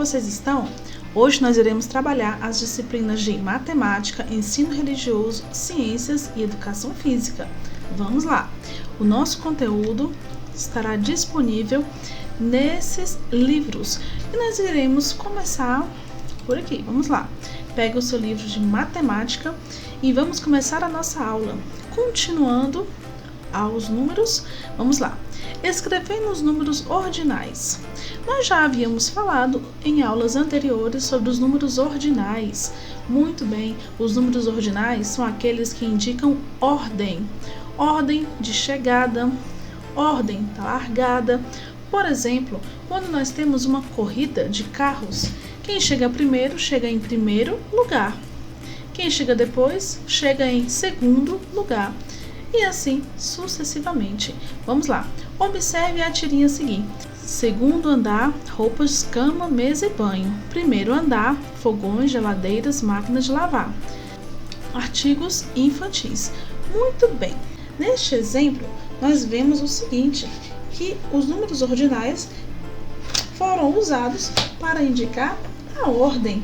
vocês estão? Hoje nós iremos trabalhar as disciplinas de matemática, ensino religioso, ciências e educação física. Vamos lá! O nosso conteúdo estará disponível nesses livros e nós iremos começar por aqui. Vamos lá! Pega o seu livro de matemática e vamos começar a nossa aula. Continuando aos números, vamos lá. Escrevendo os números ordinais. Nós já havíamos falado em aulas anteriores sobre os números ordinais. Muito bem, os números ordinais são aqueles que indicam ordem. Ordem de chegada, ordem da largada. Por exemplo, quando nós temos uma corrida de carros, quem chega primeiro chega em primeiro lugar. Quem chega depois chega em segundo lugar. E assim sucessivamente. Vamos lá. Observe a tirinha seguinte. Segundo andar, roupas, cama, mesa e banho. Primeiro andar, fogões, geladeiras, máquinas de lavar. Artigos infantis. Muito bem. Neste exemplo, nós vemos o seguinte, que os números ordinais foram usados para indicar a ordem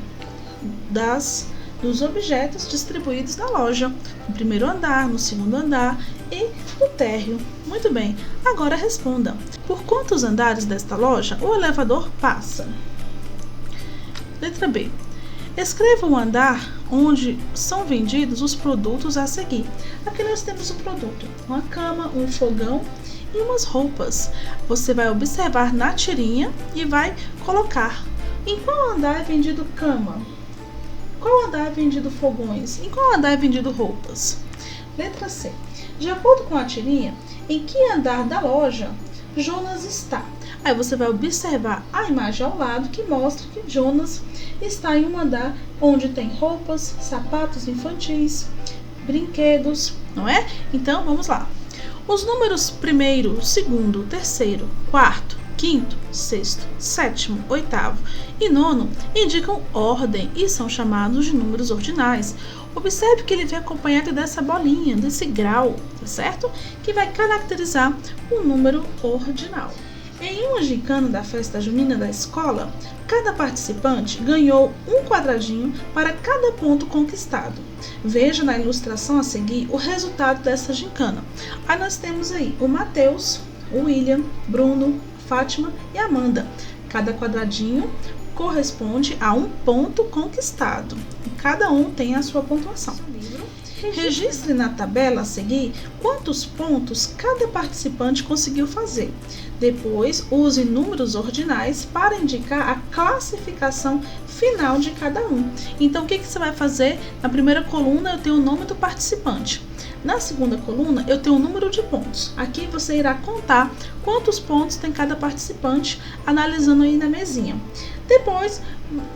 dos objetos distribuídos na loja, no primeiro andar, no segundo andar e no térreo. Muito bem, agora responda. Por quantos andares desta loja o elevador passa? Letra B. Escreva o andar onde são vendidos os produtos a seguir. Aqui nós temos um produto, uma cama, um fogão e umas roupas. Você vai observar na tirinha e vai colocar em qual andar é vendido cama. Qual andar é vendido fogões? Em qual andar é vendido roupas? Letra C. De acordo com a tirinha, em que andar da loja Jonas está? Aí você vai observar a imagem ao lado que mostra que Jonas está em um andar onde tem roupas, sapatos infantis, brinquedos, não é? Então, vamos lá. Os números primeiro, segundo, terceiro, quarto, quinto, sexto, sétimo, oitavo e nono indicam ordem e são chamados de números ordinais. Observe que ele vem acompanhado dessa bolinha, desse grau, tá certo? Que vai caracterizar o número ordinal. Em uma gincana da festa junina da escola, cada participante ganhou um quadradinho para cada ponto conquistado. Veja na ilustração a seguir o resultado dessa gincana. Aí nós temos aí o Matheus, o William, Bruno, Fátima e Amanda. Cada quadradinho corresponde a um ponto conquistado. E cada um tem a sua pontuação. Registre na tabela a seguir quantos pontos cada participante conseguiu fazer. Depois, use números ordinais para indicar a classificação final de cada um. Então, o que você vai fazer? Na primeira coluna, eu tenho o nome do participante. Na segunda coluna, eu tenho o número de pontos. Aqui você irá contar quantos pontos tem cada participante, analisando aí na mesinha. Depois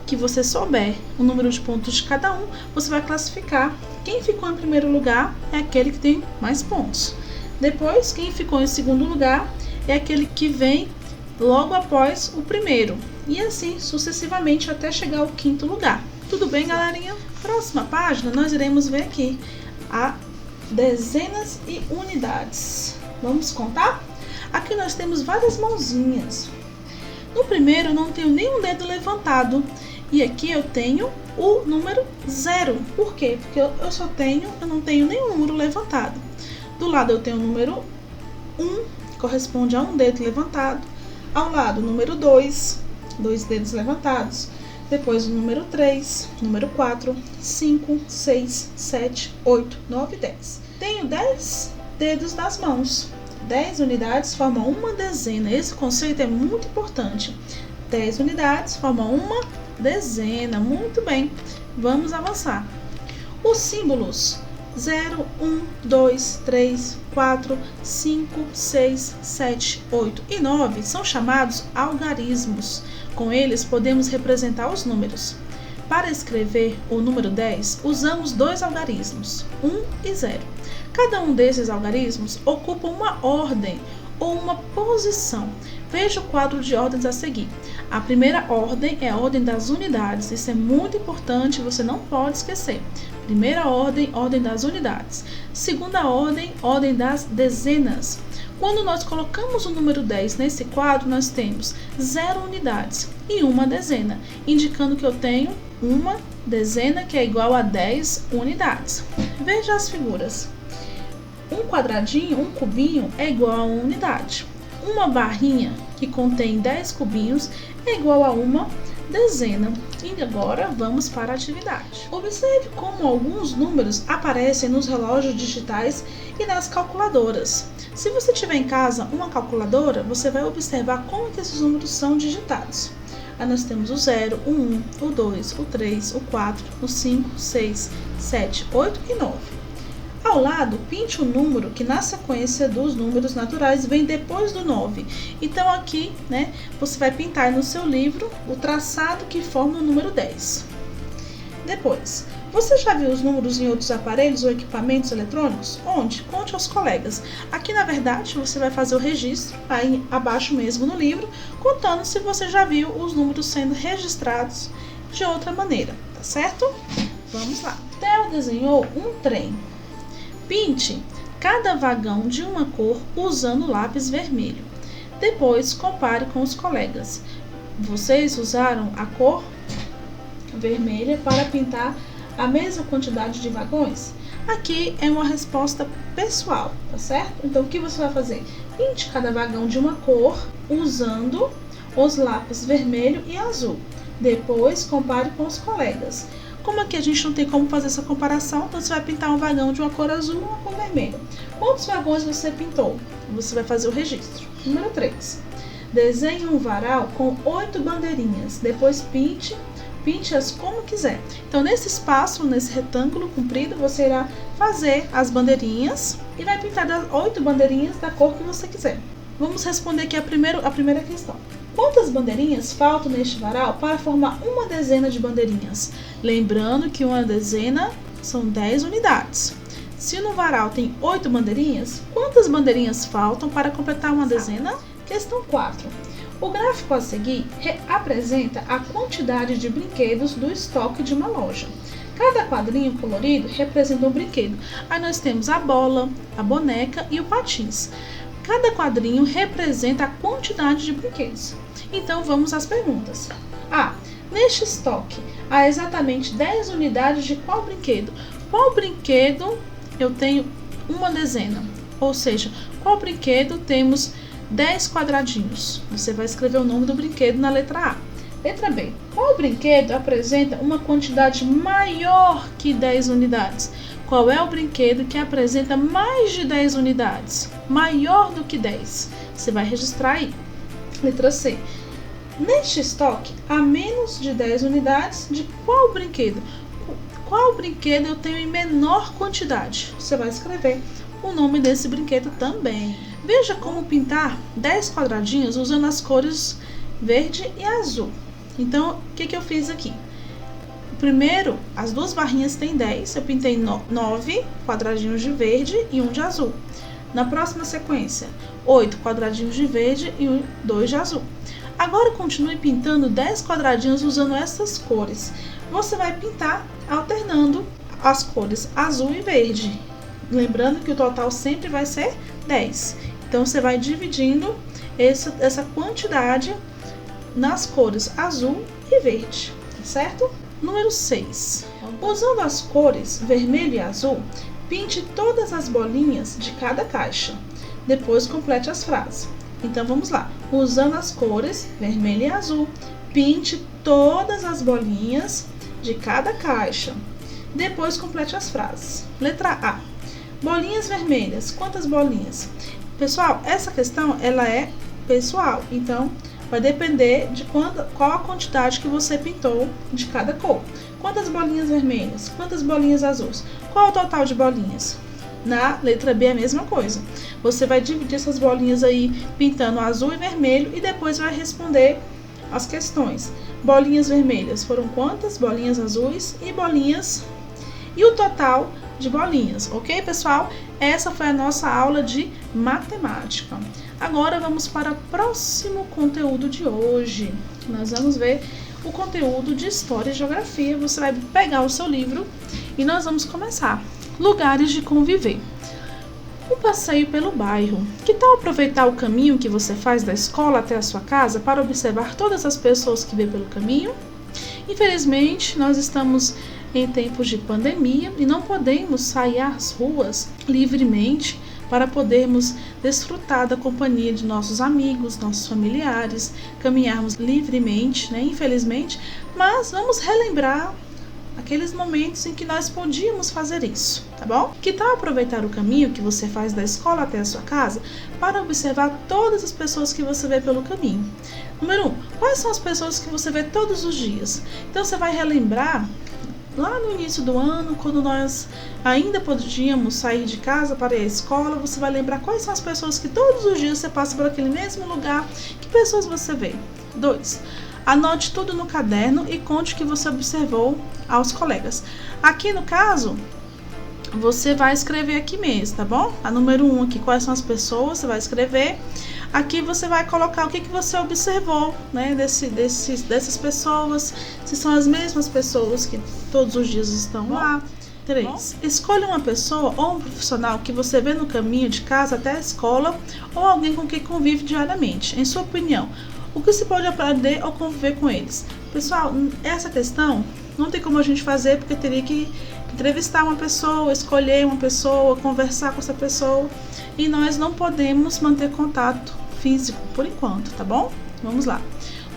que você souber o número de pontos de cada um, você vai classificar. Quem ficou em primeiro lugar é aquele que tem mais pontos. Depois, quem ficou em segundo lugar é aquele que vem logo após o primeiro. E assim sucessivamente até chegar ao quinto lugar. Tudo bem, galerinha? Próxima página, nós iremos ver aqui a dezenas e unidades. Vamos contar? Aqui nós temos várias mãozinhas. No primeiro eu não tenho nenhum dedo levantado. E aqui eu tenho o número 0. Por quê? Porque eu não tenho nenhum número levantado. Do lado eu tenho o número 1, corresponde a um dedo levantado. Ao lado o número 2, 2 dedos levantados. Depois o número 3, número 4, 5, 6, 7, 8, 9 e 10. Tenho 10 dedos das mãos. 10 unidades formam uma dezena. Esse conceito é muito importante. 10 unidades formam uma dezena. Muito bem. Vamos avançar. Os símbolos 0, 1, 2, 3, 4, 5, 6, 7, 8 e 9 são chamados algarismos. Com eles podemos representar os números. Para escrever o número 10, usamos dois algarismos, 1 e 0. Cada um desses algarismos ocupa uma ordem ou uma posição. Veja o quadro de ordens a seguir. A primeira ordem é a ordem das unidades. Isso é muito importante, você não pode esquecer. Primeira ordem, ordem das unidades. Segunda ordem, ordem das dezenas. Quando nós colocamos o número 10 nesse quadro, nós temos 0 unidades e uma dezena, indicando que eu tenho uma dezena que é igual a 10 unidades. Veja as figuras. Um quadradinho, um cubinho, é igual a 1 unidade. Uma barrinha que contém 10 cubinhos é igual a uma dezena. E agora vamos para a atividade. Observe como alguns números aparecem nos relógios digitais e nas calculadoras. Se você tiver em casa uma calculadora, você vai observar como que esses números são digitados. Aí nós temos o 0, o 1, o 2, o 3, o 4, o 5, 6, 7, 8 e 9. Ao lado, pinte o número que na sequência dos números naturais vem depois do 9. Então aqui, você vai pintar no seu livro o traçado que forma o número 10. Depois, você já viu os números em outros aparelhos ou equipamentos eletrônicos? Onde? Conte aos colegas. Aqui, na verdade, você vai fazer o registro, aí abaixo mesmo no livro, contando se você já viu os números sendo registrados de outra maneira, tá certo? Vamos lá. Theo desenhou um trem. Pinte cada vagão de uma cor usando lápis vermelho. Depois, compare com os colegas. Vocês usaram a cor vermelha para pintar a mesma quantidade de vagões? Aqui é uma resposta pessoal, tá certo? Então, o que você vai fazer? Pinte cada vagão de uma cor usando os lápis vermelho e azul. Depois, compare com os colegas. Como aqui a gente não tem como fazer essa comparação, então você vai pintar um vagão de uma cor azul e uma cor vermelha. Quantos vagões você pintou? Você vai fazer o registro. Número 3. Desenhe um varal com 8 bandeirinhas. Depois pinte-as como quiser. Então, nesse espaço, nesse retângulo comprido, você irá fazer as bandeirinhas e vai pintar as 8 bandeirinhas da cor que você quiser. Vamos responder aqui a primeira questão. Quantas bandeirinhas faltam neste varal para formar uma dezena de bandeirinhas? Lembrando que uma dezena são 10 unidades. Se no varal tem 8 bandeirinhas, quantas bandeirinhas faltam para completar uma dezena? Questão 4. O gráfico a seguir apresenta a quantidade de brinquedos do estoque de uma loja. Cada quadrinho colorido representa um brinquedo. Aí nós temos a bola, a boneca e o patins. Cada quadrinho representa a quantidade de brinquedos. Então vamos às perguntas. Neste estoque há exatamente 10 unidades de qual brinquedo? Qual brinquedo eu tenho uma dezena? Ou seja, qual brinquedo temos 10 quadradinhos? Você vai escrever o nome do brinquedo na letra A. Letra B. Qual brinquedo apresenta uma quantidade maior que 10 unidades? Qual é o brinquedo que apresenta mais de 10 unidades? Maior do que 10. Você vai registrar aí. Letra C. Neste estoque, há menos de 10 unidades de qual brinquedo? Qual brinquedo eu tenho em menor quantidade? Você vai escrever o nome desse brinquedo também. Veja como pintar 10 quadradinhos usando as cores verde e azul. Então, o que eu fiz aqui? Primeiro, as duas barrinhas têm 10, eu pintei 9 quadradinhos de verde e um de azul. Na próxima sequência, 8 quadradinhos de verde e 2 de azul. Agora, continue pintando 10 quadradinhos usando essas cores. Você vai pintar alternando as cores azul e verde. Lembrando que o total sempre vai ser 10. Então, você vai dividindo essa quantidade nas cores azul e verde, certo? Número 6. Usando as cores vermelho e azul, pinte todas as bolinhas de cada caixa. Depois, complete as frases. Então, vamos lá. Usando as cores vermelho e azul, pinte todas as bolinhas de cada caixa. Depois, complete as frases. Letra A. Bolinhas vermelhas. Quantas bolinhas? Pessoal, essa questão ela é pessoal. Então, vai depender de qual a quantidade que você pintou de cada cor. Quantas bolinhas vermelhas? Quantas bolinhas azuis? Qual o total de bolinhas? Na letra B é a mesma coisa. Você vai dividir essas bolinhas aí pintando azul e vermelho e depois vai responder as questões. Bolinhas vermelhas foram quantas? Bolinhas azuis e bolinhas... E o total de bolinhas, ok, pessoal? Essa foi a nossa aula de matemática. Agora vamos para o próximo conteúdo de hoje. Nós vamos ver o conteúdo de História e Geografia. Você vai pegar o seu livro e nós vamos começar. Lugares de conviver. Um passeio pelo bairro. Que tal aproveitar o caminho que você faz da escola até a sua casa para observar todas as pessoas que vê pelo caminho? Infelizmente, nós estamos em tempos de pandemia e não podemos sair às ruas livremente para podermos desfrutar da companhia de nossos amigos, nossos familiares, caminharmos livremente, né? Infelizmente, mas vamos relembrar aqueles momentos em que nós podíamos fazer isso, tá bom? Que tal aproveitar o caminho que você faz da escola até a sua casa para observar todas as pessoas que você vê pelo caminho? Número 1, quais são as pessoas que você vê todos os dias? Então você vai relembrar lá no início do ano, quando nós ainda podíamos sair de casa para ir à escola, você vai lembrar quais são as pessoas que todos os dias você passa por aquele mesmo lugar, que pessoas você vê. 2, anote tudo no caderno e conte o que você observou aos colegas. Aqui no caso, você vai escrever aqui mesmo, tá bom? A número 1 aqui, quais são as pessoas, você vai escrever. Aqui você vai colocar o que você observou, né, dessas pessoas, se são as mesmas pessoas que todos os dias estão lá. 3, escolha uma pessoa ou um profissional que você vê no caminho de casa até a escola ou alguém com quem convive diariamente. Em sua opinião, o que se pode aprender ou conviver com eles? Pessoal, essa questão não tem como a gente fazer porque teria que entrevistar uma pessoa, escolher uma pessoa, conversar com essa pessoa e nós não podemos manter contato físico por enquanto, tá bom? Vamos lá.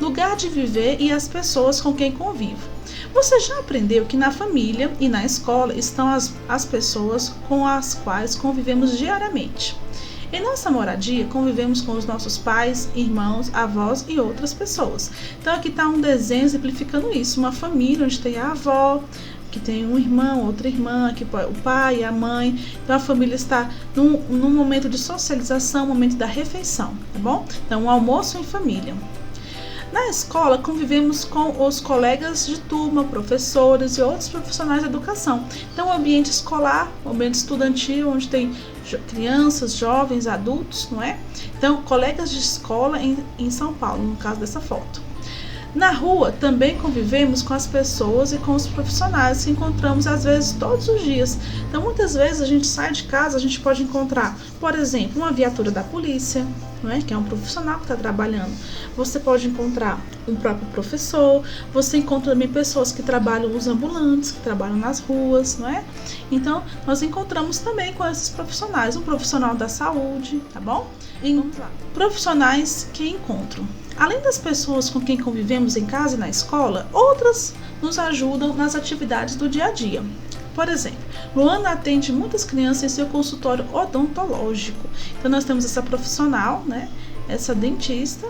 Lugar de viver e as pessoas com quem convivo. Você já aprendeu que na família e na escola estão as pessoas com as quais convivemos diariamente. Em nossa moradia, convivemos com os nossos pais, irmãos, avós e outras pessoas. Então aqui está um desenho exemplificando isso, uma família onde tem a avó, que tem um irmão, outra irmã, aqui o pai, a mãe. Então a família está num momento de socialização, momento da refeição, tá bom? Então um almoço em família. Na escola, convivemos com os colegas de turma, professores e outros profissionais da educação. Então, o ambiente escolar, o ambiente estudantil, onde tem crianças, jovens, adultos, não é? Então, colegas de escola em São Paulo, no caso dessa foto. Na rua, também convivemos com as pessoas e com os profissionais que encontramos, às vezes, todos os dias. Então, muitas vezes, a gente sai de casa, a gente pode encontrar, por exemplo, uma viatura da polícia, não é? Que é um profissional que está trabalhando. Você pode encontrar um próprio professor, você encontra também pessoas que trabalham, os ambulantes, que trabalham nas ruas, não é? Então, nós encontramos também com esses profissionais, um profissional da saúde, tá bom? Vamos lá. Profissionais que encontro. Além das pessoas com quem convivemos em casa e na escola, outras nos ajudam nas atividades do dia a dia. Por exemplo, Luana atende muitas crianças em seu consultório odontológico. Então, nós temos essa profissional, né? Essa dentista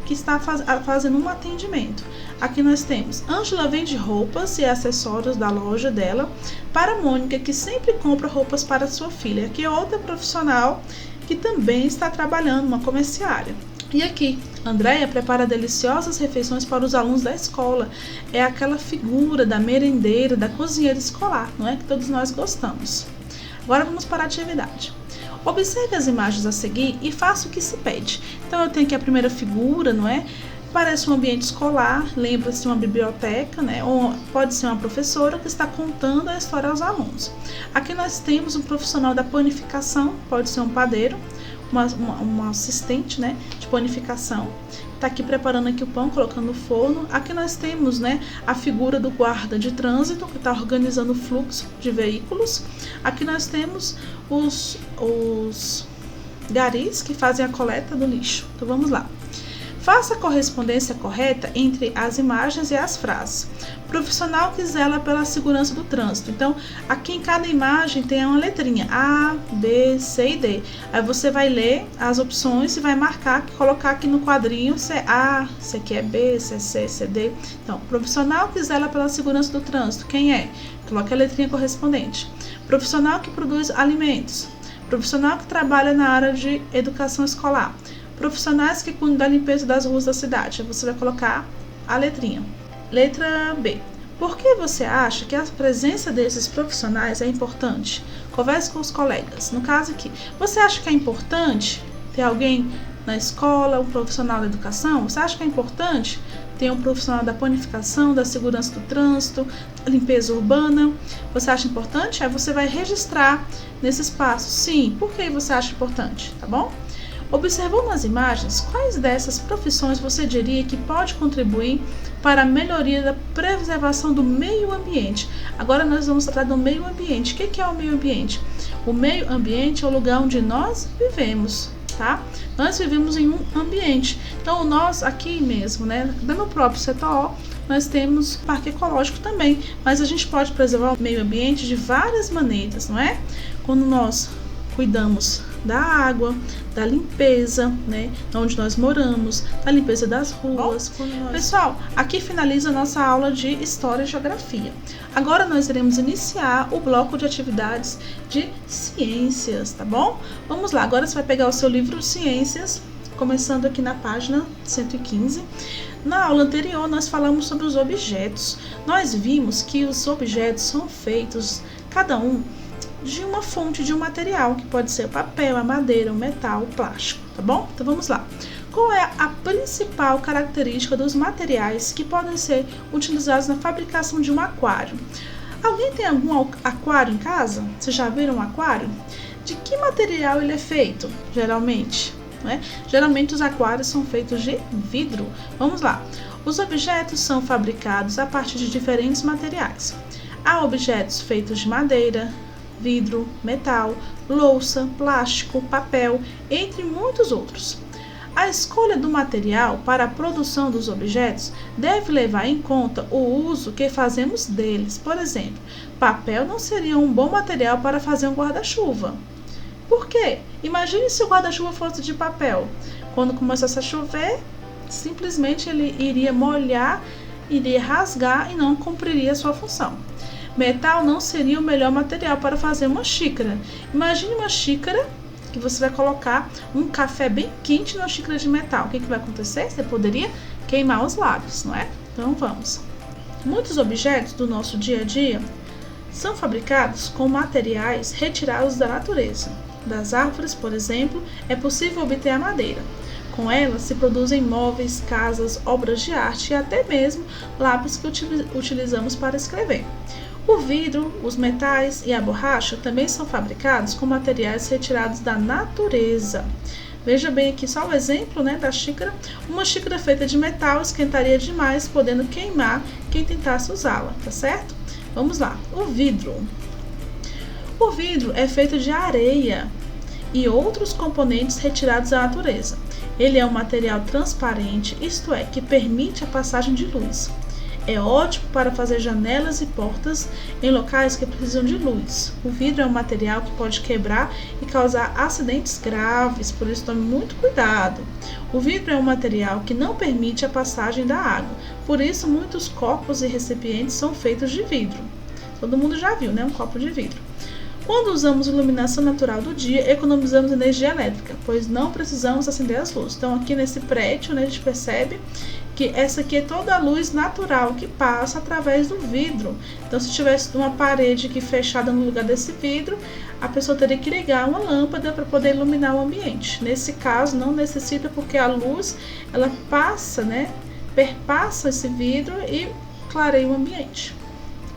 que está fazendo um atendimento. Aqui nós temos Ângela vende roupas e acessórios da loja dela para Mônica, que sempre compra roupas para sua filha. Aqui é outra profissional que também está trabalhando, uma comerciária. E aqui, Andréia prepara deliciosas refeições para os alunos da escola. É aquela figura da merendeira, da cozinheira escolar, não é? Que todos nós gostamos. Agora vamos para a atividade. Observe as imagens a seguir e faça o que se pede. Então eu tenho aqui a primeira figura, não é? Parece um ambiente escolar, lembra-se uma biblioteca, né? Ou pode ser uma professora que está contando a história aos alunos. Aqui nós temos um profissional da panificação, pode ser um padeiro, uma assistente, né, de panificação, está aqui preparando aqui o pão, colocando no forno. Aqui nós temos, né, a figura do guarda de trânsito, que está organizando o fluxo de veículos. Aqui nós temos os garis que fazem a coleta do lixo. Então vamos lá. Faça a correspondência correta entre as imagens e as frases. Profissional que zela pela segurança do trânsito. Então, aqui em cada imagem tem uma letrinha A, B, C e D. Aí você vai ler as opções e vai marcar, colocar aqui no quadrinho se é A, se aqui é B, se é C, se é D. Então, profissional que zela pela segurança do trânsito. Quem é? Coloque a letrinha correspondente. Profissional que produz alimentos. Profissional que trabalha na área de educação escolar. Profissionais que cuidam da limpeza das ruas da cidade. Você vai colocar a letrinha. Letra B. Por que você acha que a presença desses profissionais é importante? Converse com os colegas. No caso aqui, você acha que é importante ter alguém na escola, um profissional da educação? Você acha que é importante ter um profissional da panificação, da segurança do trânsito, limpeza urbana? Você acha importante? Aí você vai registrar nesse espaço. Sim, por que você acha importante? Tá bom? Observando as imagens, quais dessas profissões você diria que pode contribuir para a melhoria da preservação do meio ambiente? Agora nós vamos tratar do meio ambiente. O que é o meio ambiente? O meio ambiente é o lugar onde nós vivemos, tá? Nós vivemos em um ambiente. Então nós aqui mesmo, né, no próprio CTO, nós temos parque ecológico também, mas a gente pode preservar o meio ambiente de várias maneiras, não é? Quando nós cuidamos da água, da limpeza, né, onde nós moramos, da limpeza das ruas. Pessoal, aqui finaliza a nossa aula de História e Geografia. Agora nós iremos iniciar o bloco de atividades de ciências, tá bom? Vamos lá, agora você vai pegar o seu livro de ciências, começando aqui na página 115. Na aula anterior nós falamos sobre os objetos. Nós vimos que os objetos são feitos, cada um, de uma fonte, de um material, que pode ser o papel, a madeira, o metal, o plástico, tá bom? Então vamos lá. Qual é a principal característica dos materiais que podem ser utilizados na fabricação de um aquário? Alguém tem algum aquário em casa? Vocês já viram um aquário? De que material ele é feito, geralmente? Né? Geralmente os aquários são feitos de vidro. Vamos lá. Os objetos são fabricados a partir de diferentes materiais. Há objetos feitos de madeira, vidro, metal, louça, plástico, papel, entre muitos outros. A escolha do material para a produção dos objetos deve levar em conta o uso que fazemos deles. Por exemplo, papel não seria um bom material para fazer um guarda-chuva. Por quê? Imagine se o guarda-chuva fosse de papel. Quando começasse a chover, simplesmente ele iria molhar, iria rasgar e não cumpriria sua função. Metal não seria o melhor material para fazer uma xícara. Imagine uma xícara que você vai colocar um café bem quente na xícara de metal. O que vai acontecer? Você poderia queimar os lábios, não é? Então vamos. Muitos objetos do nosso dia a dia são fabricados com materiais retirados da natureza. Das árvores, por exemplo, é possível obter a madeira. Com ela se produzem móveis, casas, obras de arte e até mesmo lápis que utilizamos para escrever. O vidro, os metais e a borracha também são fabricados com materiais retirados da natureza. Veja bem aqui só o exemplo, né, da xícara. Uma xícara feita de metal esquentaria demais, podendo queimar quem tentasse usá-la, tá certo? Vamos lá. O vidro. O vidro é feito de areia e outros componentes retirados da natureza. Ele é um material transparente, isto é, que permite a passagem de luz. É ótimo para fazer janelas e portas em locais que precisam de luz. O vidro é um material que pode quebrar e causar acidentes graves, por isso tome muito cuidado. O vidro é um material que não permite a passagem da água, por isso muitos copos e recipientes são feitos de vidro. Todo mundo já viu, né? Um copo de vidro. Quando usamos iluminação natural do dia, economizamos energia elétrica, pois não precisamos acender as luzes. Então aqui nesse prédio, né, a gente percebe que essa aqui é toda a luz natural que passa através do vidro. Então se tivesse uma parede aqui fechada no lugar desse vidro, a pessoa teria que ligar uma lâmpada para poder iluminar o ambiente. Nesse caso não necessita, porque a luz ela passa, né, perpassa esse vidro e clareia o ambiente.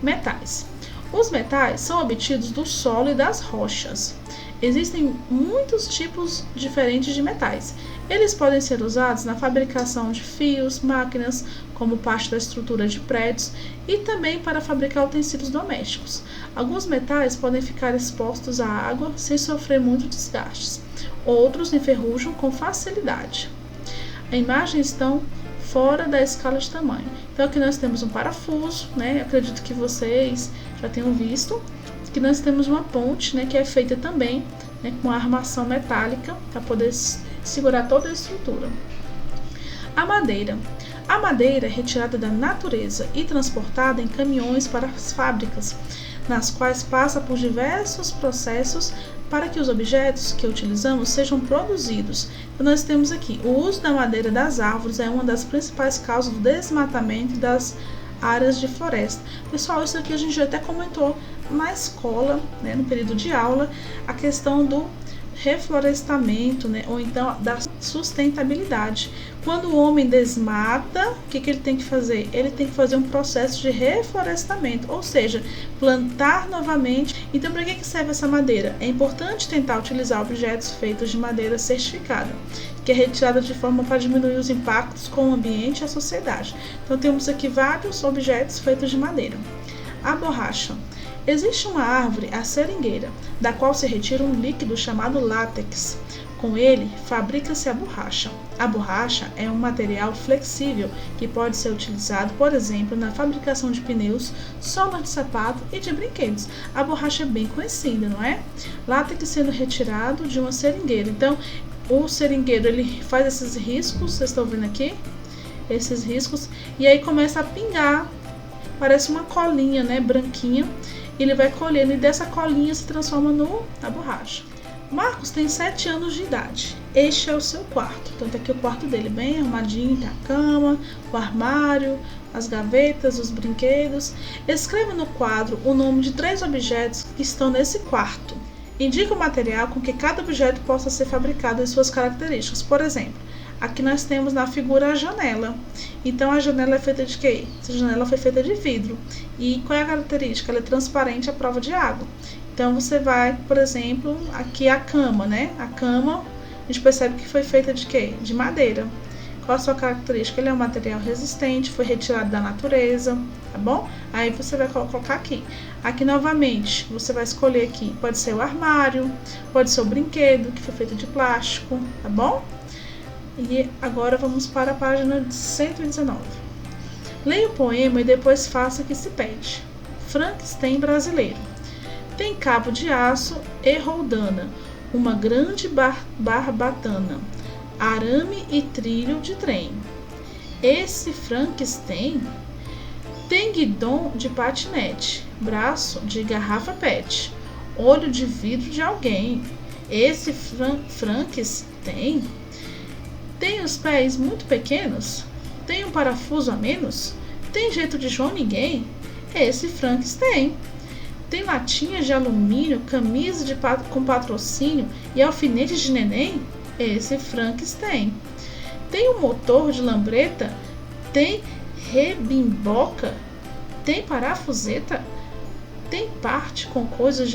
Metais. Os metais são obtidos do solo e das rochas. Existem muitos tipos diferentes de metais. Eles podem ser usados na fabricação de fios, máquinas, como parte da estrutura de prédios, e também para fabricar utensílios domésticos. Alguns metais podem ficar expostos à água sem sofrer muito desgastes. Outros enferrujam com facilidade. A imagem estão fora da escala de tamanho. Então aqui nós temos um parafuso, né? Acredito que vocês já tenham visto. Aqui nós temos uma ponte, né, que é feita também, né, com armação metálica para poder segurar toda a estrutura. A madeira. A madeira é retirada da natureza e transportada em caminhões para as fábricas, nas quais passa por diversos processos para que os objetos que utilizamos sejam produzidos. Então nós temos aqui, o uso da madeira das árvores é uma das principais causas do desmatamento das áreas de floresta. Pessoal, isso aqui a gente já até comentou na escola, né, no período de aula, a questão do reflorestamento, né? Ou então da sustentabilidade. Quando o homem desmata, o que ele tem que fazer? Ele tem que fazer um processo de reflorestamento, ou seja, plantar novamente. Então, para que serve essa madeira? É importante tentar utilizar objetos feitos de madeira certificada, que é retirada de forma para diminuir os impactos com o ambiente e a sociedade. Então, temos aqui vários objetos feitos de madeira. A borracha. Existe uma árvore, a seringueira, da qual se retira um líquido chamado látex. Com ele, fabrica-se a borracha. A borracha é um material flexível que pode ser utilizado, por exemplo, na fabricação de pneus, solas de sapato e de brinquedos. A borracha é bem conhecida, não é? Látex sendo retirado de uma seringueira. Então, o seringueiro ele faz esses riscos, vocês estão vendo aqui? Esses riscos, e aí começa a pingar, parece uma colinha, né, branquinha. Ele vai colhendo e dessa colinha se transforma na borracha. Marcos tem 7 anos de idade. Este é o seu quarto. Então tá aqui o quarto dele bem arrumadinho, tem a cama, o armário, as gavetas, os brinquedos. Escreva no quadro o nome de 3 objetos que estão nesse quarto. Indique o material com que cada objeto possa ser fabricado e suas características. Por exemplo, aqui nós temos na figura a janela. Então a janela é feita de quê? Essa janela foi feita de vidro. E qual é a característica? Ela é transparente à prova de água. Então você vai, por exemplo, aqui a cama, né? A cama, a gente percebe que foi feita de quê? De madeira. Qual a sua característica? Ele é um material resistente, foi retirado da natureza, tá bom? Aí você vai colocar aqui. Aqui novamente, você vai escolher aqui, pode ser o armário, pode ser o brinquedo, que foi feito de plástico, tá bom? E agora vamos para a página 119. Leia o poema e depois faça o que se pede. Frankenstein brasileiro. Tem cabo de aço e roldana, uma grande barbatana, arame e trilho de trem. Esse Frankenstein tem guidão de patinete, braço de garrafa pet, olho de vidro de alguém. Esse Frankenstein tem os pés muito pequenos, tem um parafuso a menos, tem jeito de João Ninguém. Esse Frankenstein tem latinhas de alumínio, camisa com patrocínio e alfinetes de neném. Esse Frankenstein tem um motor de lambreta, tem rebimboca, tem parafuseta, tem parte com coisas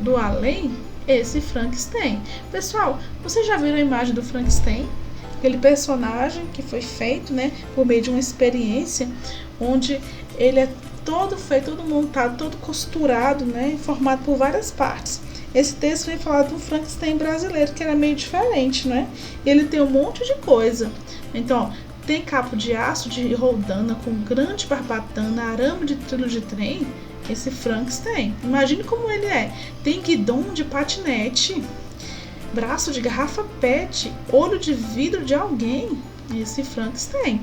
do além. Esse Frankenstein. Pessoal, vocês já viram a imagem do Frankenstein? Aquele personagem que foi feito, né, por meio de uma experiência, onde ele é todo feito, todo montado, todo costurado, né, formado por várias partes. Esse texto vem falar do Frankenstein brasileiro, que era meio diferente, né? Ele tem um monte de coisa. Então, ó, tem cabo de aço de roldana com grande barbatana, arame de trilho de trem. Esse Frankenstein. Imagine como ele é. Tem guidão de patinete, braço de garrafa pet, olho de vidro de alguém. Esse Frankenstein.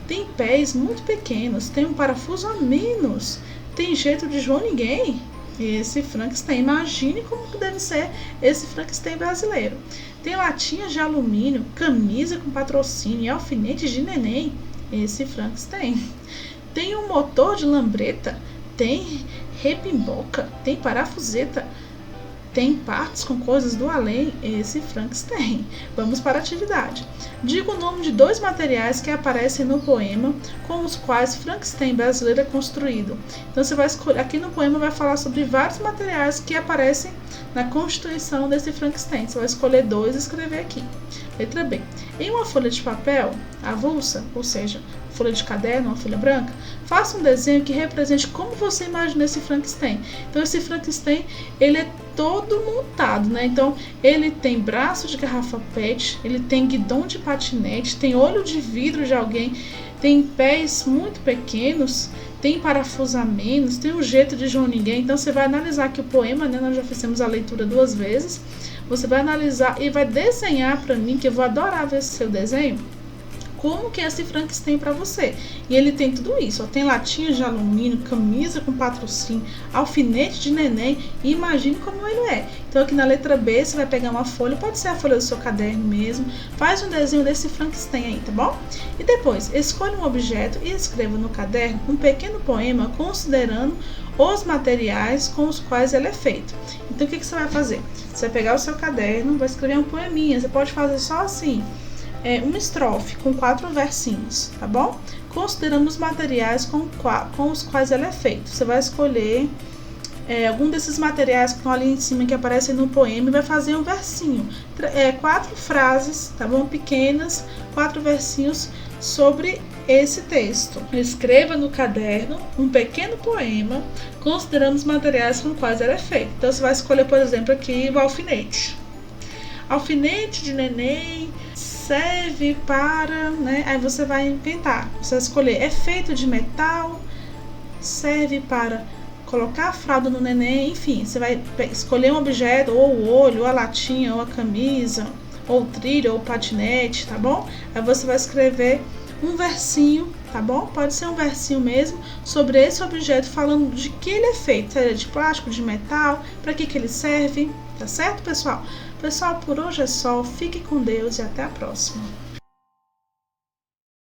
Tem pés muito pequenos, tem um parafuso a menos, tem jeito de João Ninguém. Esse Frankenstein. Imagine como deve ser esse Frankenstein brasileiro. Tem latinhas de alumínio, camisa com patrocínio e alfinetes de neném. Esse Frankenstein. Tem um motor de lambreta, tem repimboca, tem parafuseta, tem partes com coisas do além. Esse Frankenstein. Vamos para a atividade. Diga o nome de 2 materiais que aparecem no poema com os quais Frankenstein brasileiro é construído. Então você vai escolher, aqui no poema vai falar sobre vários materiais que aparecem na constituição desse Frankenstein. Você vai escolher 2 e escrever aqui. Letra B. Em uma folha de papel avulsa, ou seja, folha de caderno, uma folha branca, faça um desenho que represente como você imagina esse Frankenstein. Então esse Frankenstein, ele é todo montado, né? Então ele tem braço de garrafa pet, ele tem guidão de patinete, tem olho de vidro de alguém, tem pés muito pequenos, tem parafuso a menos, tem um jeito de João Ninguém. Então você vai analisar aqui o poema, né? Nós já fizemos a leitura 2 vezes. Você vai analisar e vai desenhar para mim, que eu vou adorar ver esse seu desenho, como que é esse Frankenstein para você. E ele tem tudo isso, ó, tem latinhas de alumínio, camisa com patrocínio, alfinete de neném, e imagine como ele é. Então aqui na letra B você vai pegar uma folha, pode ser a folha do seu caderno mesmo, faz um desenho desse Frankenstein aí, tá bom? E depois, escolha um objeto e escreva no caderno um pequeno poema considerando os materiais com os quais ele é feito. Então o que você vai fazer? Você vai pegar o seu caderno, vai escrever um poeminha, você pode fazer só assim, uma estrofe com 4 versinhos, tá bom? Considerando os materiais com os quais ele é feito. Você vai escolher algum desses materiais que estão ali em cima, que aparecem no poema, e vai fazer um versinho. 4 frases, tá bom? Pequenas, 4 versinhos sobre esse texto. Escreva no caderno um pequeno poema, considerando os materiais com os quais ele é feito. Então você vai escolher, por exemplo, aqui o alfinete. Alfinete de neném serve para, né? Aí você vai inventar. Você vai escolher, é feito de metal, serve para colocar a fralda no neném, enfim, você vai escolher um objeto, ou o olho, ou a latinha, ou a camisa, ou o trilho, ou o patinete, tá bom? Aí você vai escrever um versinho, tá bom? Pode ser um versinho mesmo, sobre esse objeto, falando de que ele é feito, se ele é de plástico, de metal, para que ele serve, tá certo, pessoal? Pessoal, por hoje é só, fique com Deus e até a próxima.